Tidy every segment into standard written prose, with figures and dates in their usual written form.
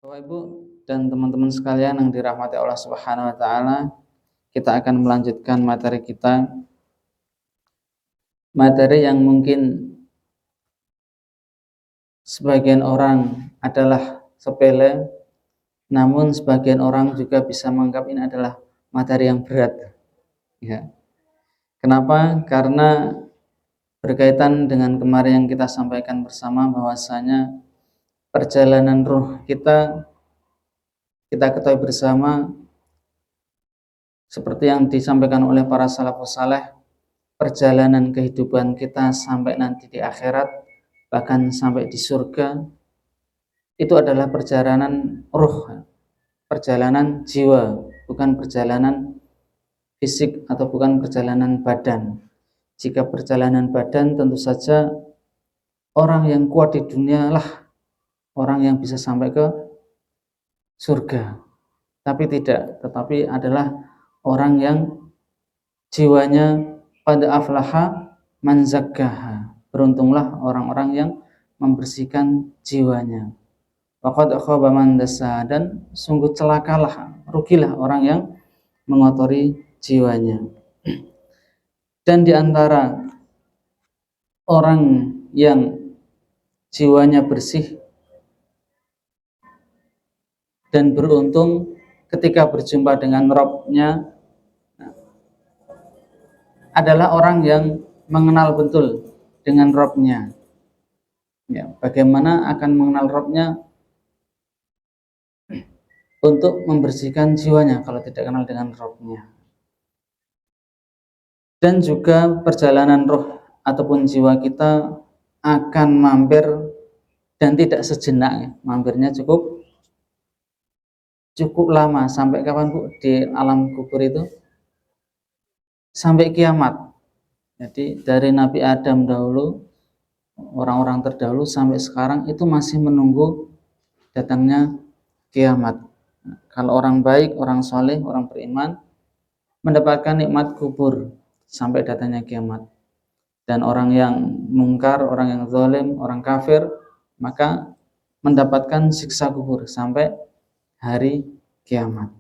Bapak Ibu dan teman-teman sekalian yang dirahmati Allah Subhanahu wa taala, kita akan melanjutkan materi kita. Materi yang mungkin sebagian orang adalah sepele, namun sebagian orang juga bisa menganggap ini adalah materi yang berat. Ya. Kenapa? Karena berkaitan dengan kemarin yang kita sampaikan bersama, bahwasanya perjalanan ruh kita ketahui bersama, seperti yang disampaikan oleh para salafus saleh, perjalanan kehidupan kita sampai nanti di akhirat, bahkan sampai di surga, itu adalah perjalanan ruh, perjalanan jiwa, bukan perjalanan fisik atau bukan perjalanan badan. Jika perjalanan badan, tentu saja orang yang kuat di dunia lah orang yang bisa sampai ke surga. Tetapi adalah orang yang jiwanya pada aflaha man zakkaha. Beruntunglah orang-orang yang membersihkan jiwanya. Waqad khaba man dassaha, dan sungguh celakalah, rugilah orang yang mengotori jiwanya. Dan di antara orang yang jiwanya bersih dan beruntung ketika berjumpa dengan Rabb-nya adalah orang yang mengenal betul dengan Rabb-nya. Ya, bagaimana akan mengenal Rabb-nya untuk membersihkan jiwanya kalau tidak kenal dengan Rabb-nya. Dan juga perjalanan roh ataupun jiwa kita akan mampir, dan tidak sejenak, mampirnya cukup lama. Sampai kapan, Bu? Di alam kubur itu sampai kiamat. Jadi dari Nabi Adam dahulu, orang-orang terdahulu, sampai sekarang itu masih menunggu datangnya kiamat. Kalau orang baik, orang soleh, orang beriman mendapatkan nikmat kubur sampai datangnya kiamat. Dan orang yang mungkar, orang yang zalim, orang kafir, maka mendapatkan siksa kubur sampai hari kiamat.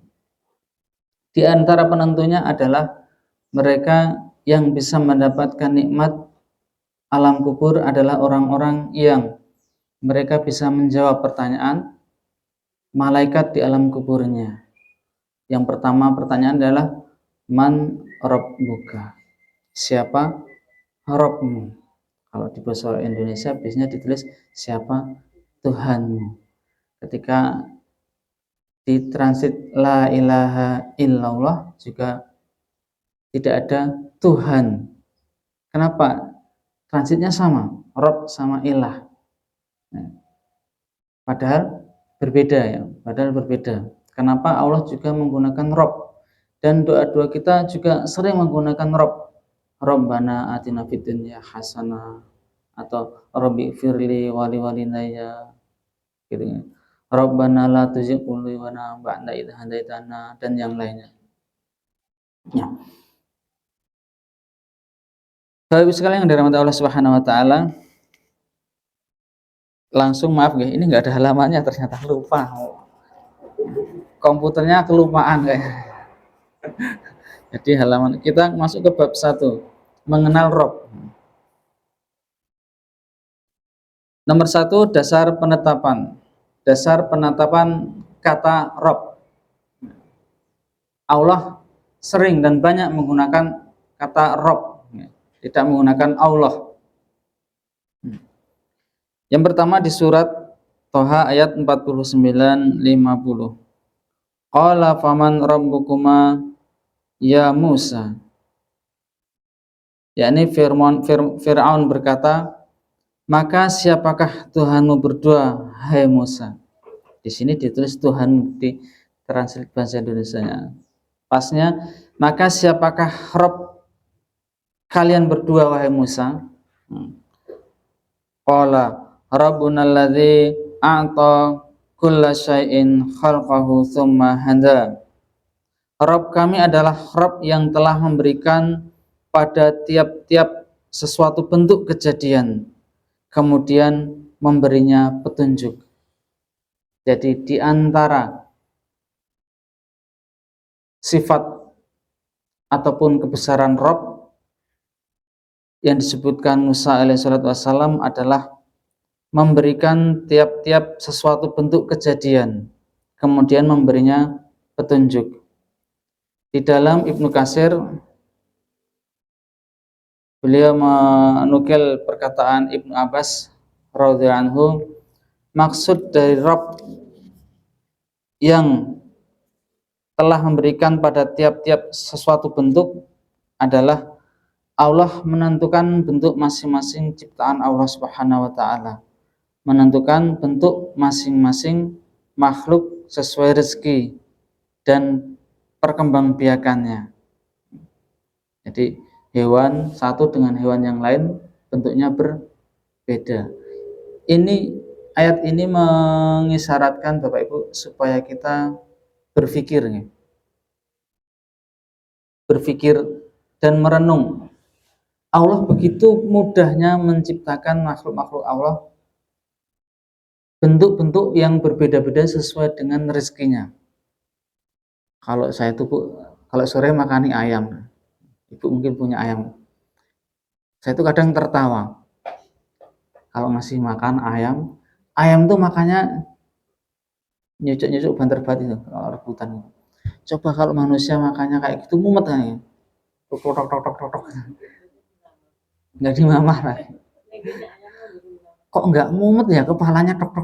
Di antara penentunya adalah mereka yang bisa mendapatkan nikmat alam kubur adalah orang-orang yang mereka bisa menjawab pertanyaan malaikat di alam kuburnya. Yang pertama pertanyaan adalah man rabbuka, siapa Rabbmu. Kalau di bahasa Indonesia biasanya ditulis siapa Tuhanmu. Ketika ditransit la ilaha illallah juga tidak ada Tuhan. Kenapa? Transitnya sama, Rabb sama ilah. Nah, padahal berbeda. Kenapa Allah juga menggunakan Rabb? Dan doa-doa kita juga sering menggunakan Rabb. Rabbana atina fid dunya hasanah, atau Rabbi firli wali walidayya gitu. Rabbana la tuzigh qulubana ba'da idh hadaitana, dan yang lainnya. Ya. Bapak Ibu sekalian yang dirahmati Allah Subhanahu wa taala, langsung maaf guys, ini enggak ada halamannya, ternyata lupa. Komputernya kelupaan kayaknya. Jadi halaman kita masuk ke bab 1, mengenal Rabb. Nomor 1, dasar penetapan kata Rabb. Allah sering dan banyak menggunakan kata Rabb, tidak menggunakan Allah. Yang pertama di surat Toha ayat 49-50. Qala faman rabbukuma ya Musa. Yakni Fir'aun berkata, maka siapakah Tuhanmu berdua, hai Musa. Di sini ditulis Tuhan, di translate bahasa Indonesianya. Pasnya, maka siapakah Rabb kalian berdua, wahai Musa? Qala Rabbuna alladzi a'ta kulla syai'in khalqahu tsumma hada. Rabb kami adalah Rabb yang telah memberikan pada tiap-tiap sesuatu bentuk kejadian, kemudian memberinya petunjuk. Jadi di antara sifat ataupun kebesaran Rabb yang disebutkan Musa alaihissalatu wassalam adalah memberikan tiap-tiap sesuatu bentuk kejadian, kemudian memberinya petunjuk. Di dalam Ibnu Katsir, beliau menukil perkataan Ibnu Abbas radhiyallahu anhu, maksud dari Rabb yang telah memberikan pada tiap-tiap sesuatu bentuk adalah Allah menentukan bentuk masing-masing ciptaan Allah Subhanahu wa taala, menentukan bentuk masing-masing makhluk sesuai rezeki dan perkembangbiakannya. Jadi hewan satu dengan hewan yang lain bentuknya berbeda. Ayat ini mengisyaratkan Bapak Ibu supaya kita berpikir dan merenung. Allah begitu mudahnya menciptakan makhluk-makhluk Allah, bentuk-bentuk yang berbeda-beda sesuai dengan rezekinya. Kalau saya tuh Bu, kalau sore makani ayam, Ibu mungkin punya ayam. Saya tuh kadang tertawa kalau masih makan ayam tuh makanya nyucuk-nyucuk banter-banter itu kalau rebutan. Coba kalau manusia makannya kayak gitu mumet kan ya. Tok. Nggak dimamah lah. Kok nggak mumet ya, kepalanya tok.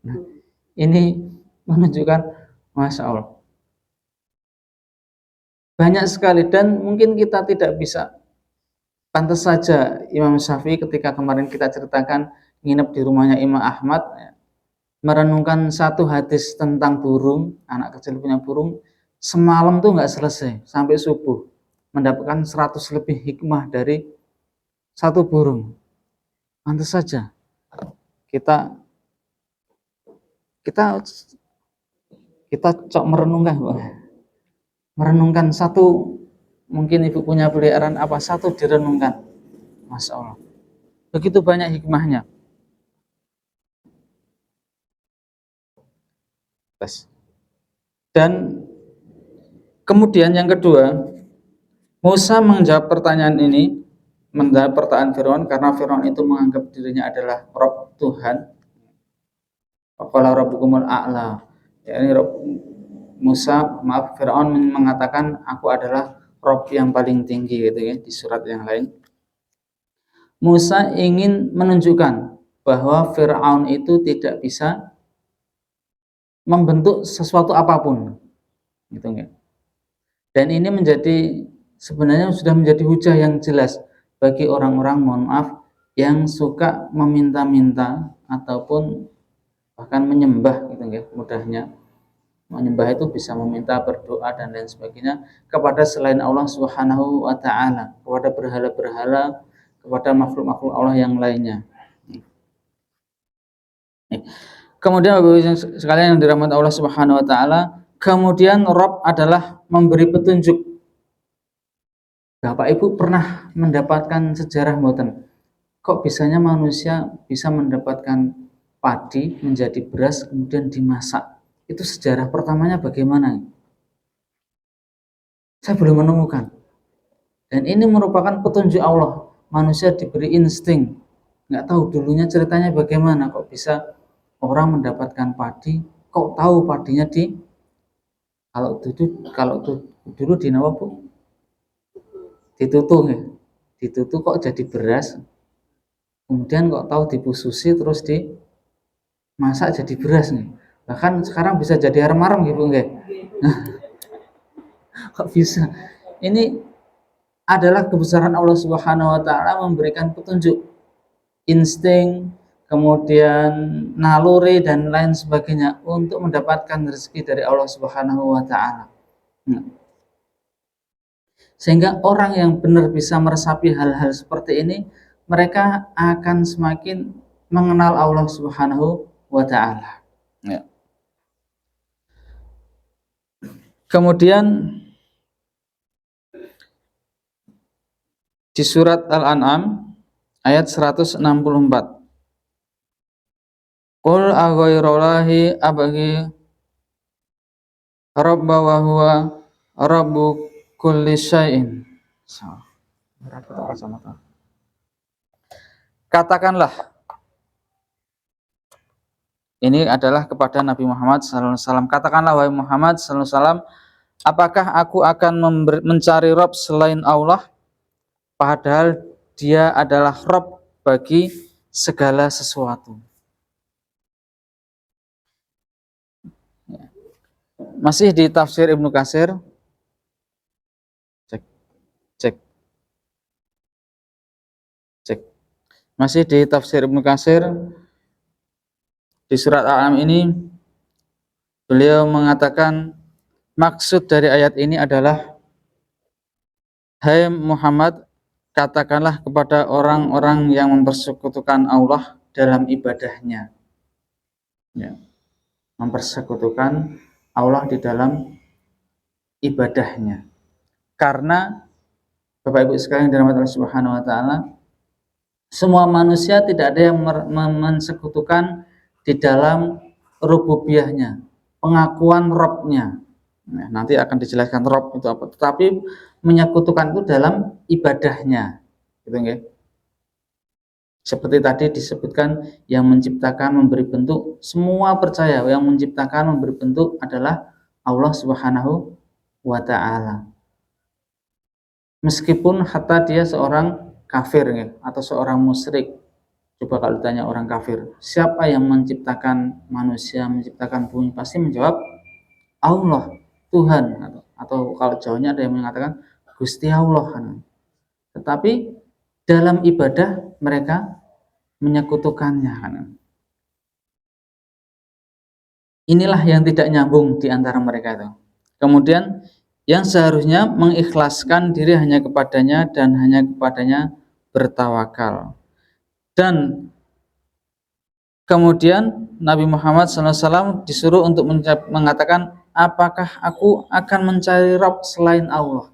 Nah, ini menunjukkan Masya Allah. Banyak sekali dan mungkin kita tidak bisa. Pantas saja Imam Syafi'i ketika kemarin kita ceritakan nginep di rumahnya Imam Ahmad, merenungkan satu hadis tentang burung, anak kecil punya burung, semalam tuh nggak selesai sampai subuh, mendapatkan 100 lebih hikmah dari satu burung. Pantas saja kita cok merenungkan satu, mungkin Ibu punya peliharaan apa, satu direnungkan, Masya Allah, begitu banyak hikmahnya. Dan kemudian yang kedua, Musa menjawab pertanyaan ini, menjawab pertanyaan Firaun, karena Firaun itu menganggap dirinya adalah Rabb, Tuhan. Faqala rabbukumul a'la. Ya, ini Firaun mengatakan aku adalah Rabb yang paling tinggi gitu ya, di surat yang lain. Musa ingin menunjukkan bahwa Firaun itu tidak bisa membentuk sesuatu apapun gitu ya. Dan ini sebenarnya sudah menjadi hujah yang jelas bagi orang-orang, mohon maaf, yang suka meminta-minta ataupun bahkan menyembah gitu ya, mudahnya menyembah itu bisa meminta, berdoa dan lain sebagainya kepada selain Allah Subhanahu wa taala, kepada berhala-berhala, kepada makhluk-makhluk Allah yang lainnya. Kemudian Bapak-Ibu sekalian yang dirahmati Allah Subhanahu wa taala, kemudian Rabb adalah memberi petunjuk. Bapak Ibu pernah mendapatkan sejarah mboten? Kok bisanya manusia bisa mendapatkan padi menjadi beras kemudian dimasak? Itu sejarah pertamanya bagaimana? Saya belum menemukan. Dan ini merupakan petunjuk Allah. Manusia diberi insting. Nggak tahu dulunya ceritanya bagaimana kok bisa orang mendapatkan padi, kok tahu padinya kalau dulu di Nawa Bu, ditutup ya. Ditutup kok jadi beras. Kemudian kok tahu dipususi terus dimasak jadi beras nih. Bahkan sekarang bisa jadi arem-arem gitu nggih. Kok bisa? Ini adalah kebesaran Allah Subhanahu wa taala memberikan petunjuk, insting, kemudian naluri dan lain sebagainya untuk mendapatkan rezeki dari Allah Subhanahu wa taala. Sehingga orang yang benar bisa meresapi hal-hal seperti ini, mereka akan semakin mengenal Allah Subhanahu wa taala. Ya. Kemudian di surat Al-An'am ayat 164. Qul aghairallahi abghi rabba wa huwa rabbu kulli syai'in. Katakanlah, ini adalah kepada Nabi Muhammad SAW. Katakanlah wahai Muhammad SAW, apakah aku akan mencari Rabb selain Allah, padahal Dia adalah Rabb bagi segala sesuatu. Masih di tafsir Ibnu Katsir. Cek. Masih di tafsir Ibnu Katsir di surat Al-An'am ini beliau mengatakan maksud dari ayat ini adalah, hai Muhammad, katakanlah kepada orang-orang yang mempersekutukan Allah dalam ibadahnya, ya, mempersekutukan Allah di dalam ibadahnya. Karena Bapak Ibu sekalian dirahmati Allah Subhanahu wa taala, semua manusia tidak ada yang mensekutukan di dalam rububiyahnya, pengakuan Rabb-nya. Nah, nanti akan dijelaskan Rabb itu apa. Tetapi menyekutukan itu dalam ibadahnya, gitu nggih. Seperti tadi disebutkan, yang menciptakan, memberi bentuk, semua percaya yang menciptakan, memberi bentuk adalah Allah Subhanahu wa taala. Meskipun hatta dia seorang kafir ya, atau seorang musyrik. Coba kalau ditanya orang kafir, siapa yang menciptakan manusia, menciptakan bumi, pasti menjawab Allah, Tuhan, atau kalau Jawanya ada yang mengatakan Gusti Allah. Tetapi dalam ibadah mereka menyekutukannya. Inilah yang tidak nyambung di antara mereka itu. Kemudian yang seharusnya mengikhlaskan diri hanya kepadanya dan hanya kepadanya bertawakal. Dan kemudian Nabi Muhammad SAW disuruh untuk mengatakan, apakah aku akan mencari Rabb selain Allah?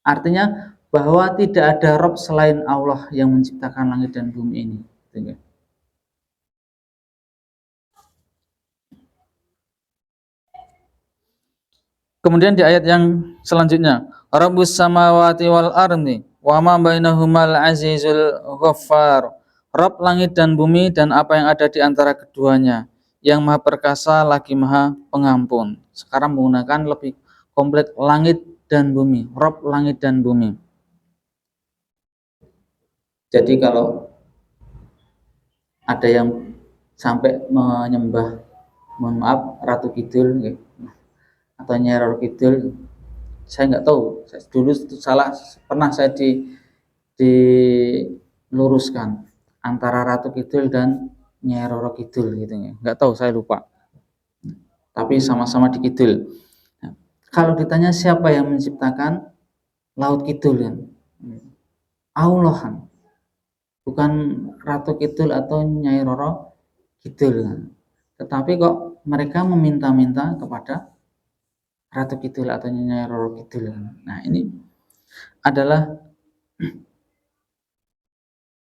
Artinya bahwa tidak ada Rabb selain Allah yang menciptakan langit dan bumi ini. Kemudian di ayat yang selanjutnya, Rabbus samawati wal ardi wa ma bainahumal azizul ghaffar. Rabb langit dan bumi dan apa yang ada di antara keduanya, yang maha perkasa lagi maha pengampun. Sekarang menggunakan lebih komplit langit dan bumi, Rabb langit dan bumi. Jadi kalau ada yang sampai menyembah, mohon maaf, Ratu Kidul atau Nyai Roro Kidul, saya nggak tahu, dulu salah, pernah saya diluruskan antara Ratu Kidul dan Nyai Roro Kidul gitu ya, nggak tahu, saya lupa, tapi sama-sama di Kidul. Nah, kalau ditanya siapa yang menciptakan Laut Kidul kan, Allah kan, bukan Ratu Kidul atau Nyai Roro Kidul kan. Tetapi kok mereka meminta-minta kepada Ratu Kidul atau Nyai Roro Kidul. Nah, ini adalah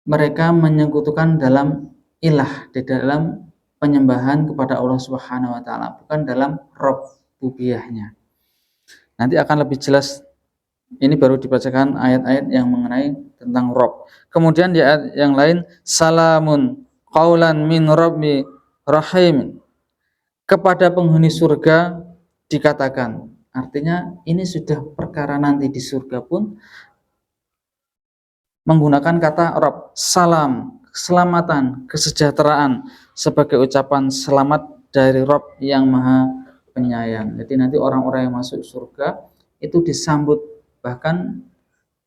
mereka menyekutukan dalam ilah, di dalam penyembahan kepada Allah Subhanahu wa taala, bukan dalam rububiyahnya. Nanti akan lebih jelas, ini baru dibacakan ayat-ayat yang mengenai tentang Rabb. Kemudian di ayat yang lain, salamun qaulan min rabbi rahim. Kepada penghuni surga dikatakan, artinya ini sudah perkara nanti di surga pun menggunakan kata Rabb, salam, keselamatan, kesejahteraan sebagai ucapan selamat dari Rabb yang maha penyayang. Jadi nanti orang-orang yang masuk surga itu disambut, bahkan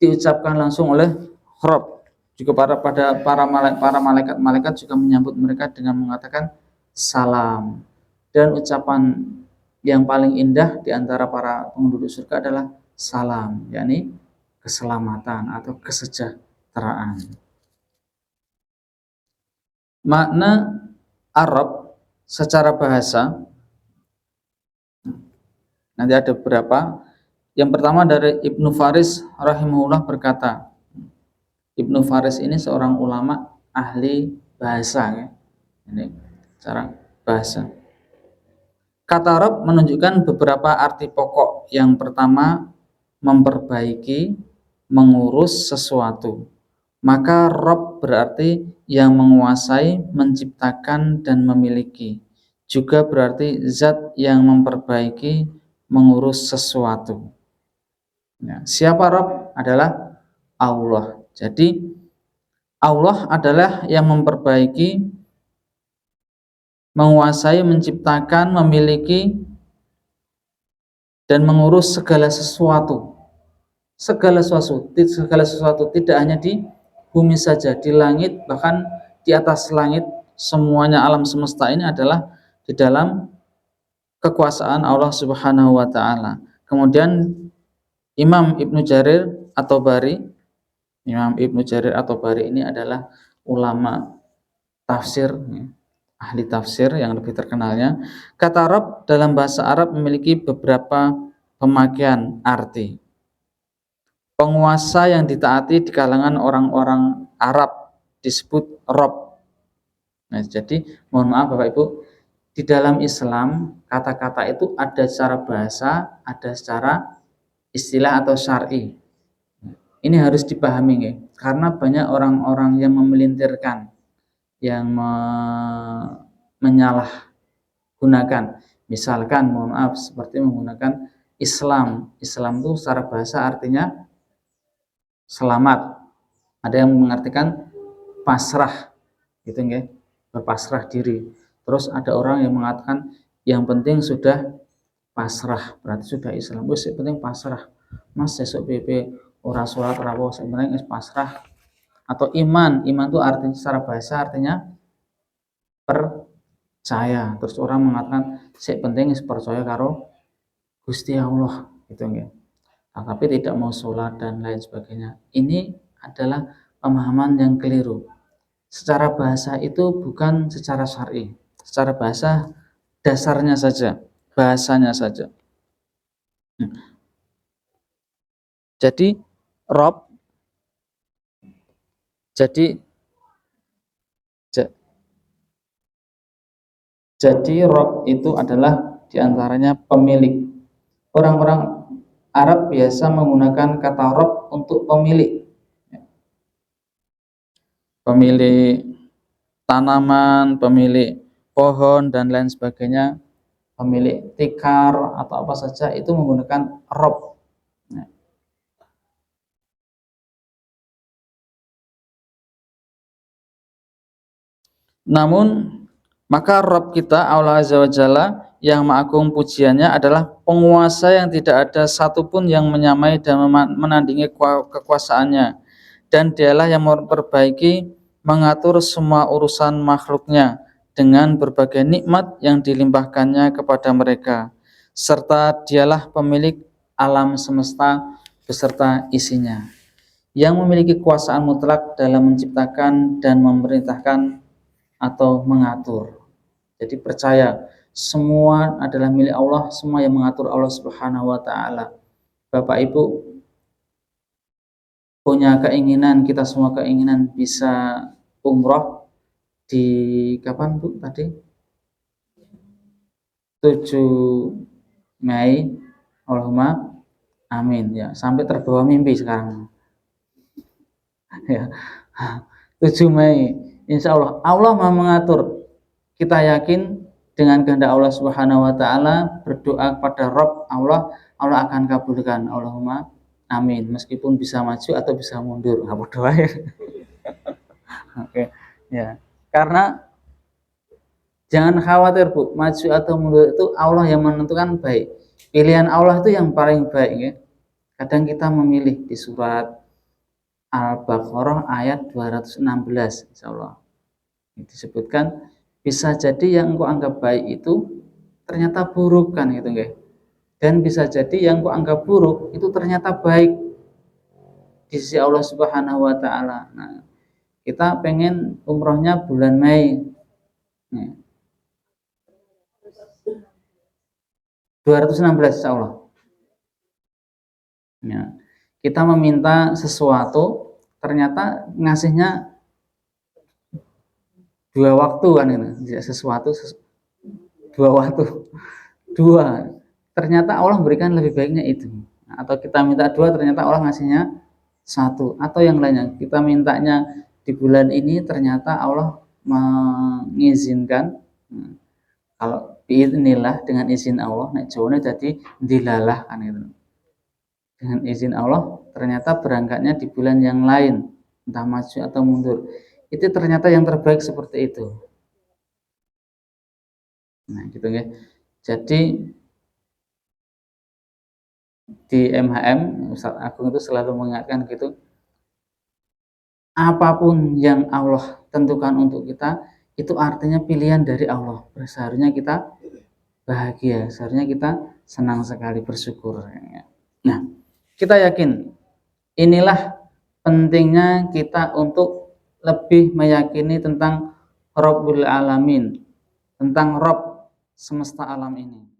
diucapkan langsung oleh Rabb. Juga para malaikat juga menyambut mereka dengan mengatakan salam. Dan ucapan yang paling indah di antara para penduduk surga adalah salam, yakni keselamatan atau kesejahteraan. Makna Arab secara bahasa nanti ada beberapa. Yang pertama dari Ibnu Faris rahimahullah berkata, Ibnu Faris ini seorang ulama ahli bahasa ya. Ini secara bahasa. Kata Rob menunjukkan beberapa arti pokok. Yang pertama, memperbaiki, mengurus sesuatu. Maka Rob berarti yang menguasai, menciptakan, dan memiliki. Juga berarti zat yang memperbaiki, mengurus sesuatu. Ya, siapa Rob? Adalah Allah. Jadi Allah adalah yang memperbaiki, menguasai, menciptakan, memiliki, dan mengurus segala sesuatu. Segala sesuatu tidak hanya di bumi saja, di langit, bahkan di atas langit, semuanya alam semesta ini adalah di dalam kekuasaan Allah Subhanahu wa taala. Kemudian Imam Ibnu Jarir At-Tabari, Imam Ibnu Jarir At-Tabari ini adalah ulama tafsir, ahli tafsir yang lebih terkenalnya. Kata Rabb dalam bahasa Arab memiliki beberapa pemakaian arti. Penguasa yang ditaati di kalangan orang-orang Arab disebut Rabb. Nah, jadi mohon maaf Bapak Ibu, di dalam Islam kata-kata itu ada secara bahasa, ada secara istilah atau syar'i. Ini harus dipahami ya, karena banyak orang-orang yang memelintirkan, yang menyalahgunakan. Misalkan mohon maaf seperti menggunakan Islam. Islam itu secara bahasa artinya selamat. Ada yang mengartikan pasrah, gitu nggih, berpasrah diri. Terus ada orang yang mengatakan yang penting sudah pasrah, berarti sudah Islam. Wis penting pasrah. Mas sesuk PP ora salat ora apa, sing penting wis pasrah. Atau iman. Iman itu artinya secara bahasa artinya percaya. Terus orang mengatakan sing penting wis percaya karo Gusti Allah, gitu nggih. Nah, tapi tidak mau sholat dan lain sebagainya. Ini adalah pemahaman yang keliru. Secara bahasa itu bukan secara syar'i. Secara bahasa dasarnya saja, bahasanya saja. Jadi Rob, jadi Rob itu adalah diantaranya pemilik. Orang-orang Arab biasa menggunakan kata Rob untuk pemilik. Pemilik tanaman, pemilik pohon dan lain sebagainya, pemilik tikar atau apa saja itu menggunakan Rob. Namun maka Rob kita Allah Azza wa Jalla yang ma'agung pujiannya adalah penguasa yang tidak ada satupun yang menyamai dan menandingi kekuasaannya, dan dialah yang memperbaiki, mengatur semua urusan makhluknya dengan berbagai nikmat yang dilimpahkannya kepada mereka, serta dialah pemilik alam semesta beserta isinya, yang memiliki kekuasaan mutlak dalam menciptakan dan memerintahkan atau mengatur. Jadi percaya semua adalah milik Allah, semua yang mengatur Allah Subhanahu wa taala. Bapak Ibu punya keinginan, kita semua keinginan bisa umroh di kapan Bu tadi? 7 Mei. Allahumma amin ya. Sampai terbawa mimpi sekarang. Ya. 7 Mei. Insya Allah Allah mau mengatur. Kita yakin dengan kehendak Allah Subhanahu wa taala, berdoa kepada Rabb Allah, Allah akan kabulkan. Allahumma amin. Meskipun bisa maju atau bisa mundur. Apa doa ya? Oke. Ya. Karena jangan khawatir Bu, maju atau mundur itu Allah yang menentukan baik. Pilihan Allah itu yang paling baik ya. Kadang kita memilih di surat Al-Baqarah ayat 216 insyaallah. Disebutkan bisa jadi yang engkau anggap baik itu ternyata buruk kan gitu nggih. Dan bisa jadi yang engkau anggap buruk itu ternyata baik di sisi Allah Subhanahu wa taala. Nah, kita pengen umrohnya bulan Mei. Nih. 216 insyaallah. Ya. Kita meminta sesuatu ternyata ngasihnya dua waktu kan itu, tidak sesuatu dua waktu, dua. Ternyata Allah berikan lebih baiknya itu. Atau kita minta dua, ternyata Allah ngasihnya satu. Atau yang lainnya, kita mintanya di bulan ini, ternyata Allah mengizinkan. Kalau biidznillah, dengan izin Allah, nek jawane dadi dilalah kan itu. Dengan izin Allah, ternyata berangkatnya di bulan yang lain, entah maju atau mundur. Itu ternyata yang terbaik seperti itu. Nah, gitu ya. Jadi di MHM, Ustaz Agung itu selalu mengingatkan gitu, apapun yang Allah tentukan untuk kita, itu artinya pilihan dari Allah. Seharusnya kita bahagia, seharusnya kita senang sekali, bersyukur. Nah, kita yakin inilah pentingnya kita untuk lebih meyakini tentang Rabbul Alamin, tentang Rabb semesta alam ini.